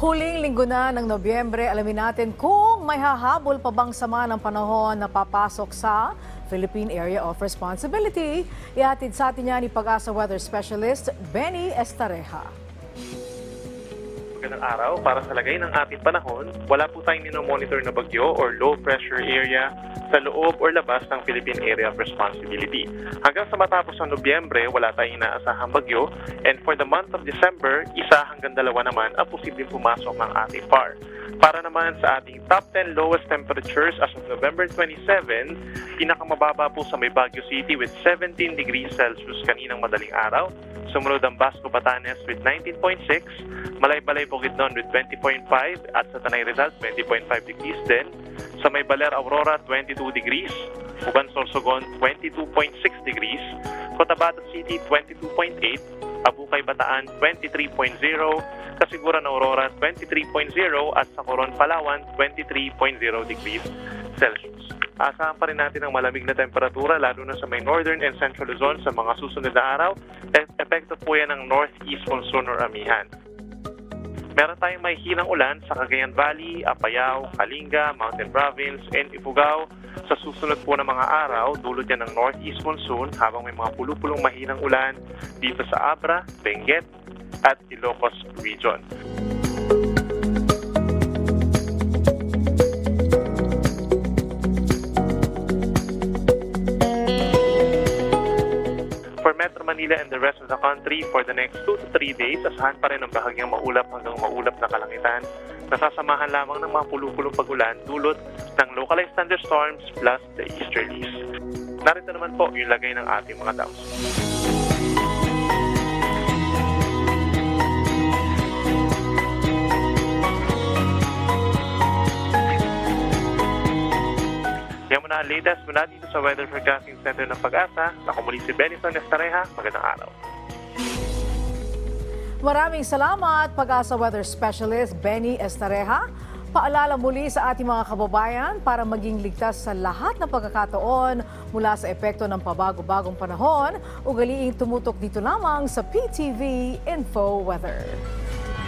Huling linggo na ng Nobyembre, alamin natin kung may hahabol pa bang sama ng panahon na papasok sa Philippine Area of Responsibility. Ihatid sa atin niya ni Pag-asa Weather Specialist Benny Estareja. Magandang araw. Para sa lagay ng ating panahon, wala po tayong ninomonitor na bagyo or low pressure area sa loob or labas ng Philippine Area of Responsibility. Hanggang sa matapos ng Nobyembre, wala tayong inaasahang bagyo, and for the month of December, isa hanggang dalawa naman ang posibleng pumasok ng ating PAR. Para naman sa ating top 10 lowest temperatures as of November 27, pinakamababa po sa May Baguio City with 17 degrees Celsius kaninang madaling araw. Sumunod ang Basco Batanes with 19.6, Malay-Balay Bukidnon with 20.5 at sa Tanay Rizal 20.5 degrees din. Sa May Baler Aurora 22 degrees, Uban Sorsogon 22.6 degrees, Cotabato City 22.8, Abukay Bataan 23.0, Kasiguran Aurora 23.0 at sa Coron Palawan 23.0 degrees Celsius. Asahan pa rin natin ang malamig na temperatura lalo na sa may northern and central Luzon sa mga susunod na araw. Epekto po yan ng northeast monsoon or amihan. Meron tayong may hilang ulan sa Cagayan Valley, Apayao, Kalinga, Mountain Province, and Ifugao. Sa susunod po ng mga araw, dulot yan ng northeast monsoon habang may mga pulupulong mahilang ulan dito sa Abra, Benguet, at Ilocos Region. For Metro Manila and the rest of the country, for the next 2 to 3 days, asahan pa rin ang bahagyang maulap hanggang maulap na kalangitan. Nasasamahan lamang ng mga pulupulong pag-ulan dulot ng localized thunderstorms plus the easterlies. Narito naman po yung lagay ng ating mga dams. Yan muna ang latest mula dito sa Weather Forecasting Center ng Pag-asa. Ako muli si Benison Estareja. Magandang araw. Maraming salamat, Pag-asa Weather Specialist Benny Estareja. Paalala muli sa ating mga kababayan para maging ligtas sa lahat ng pagkakataon mula sa epekto ng pabago-bagong panahon. Ugaliing tumutok dito lamang sa PTV Info Weather.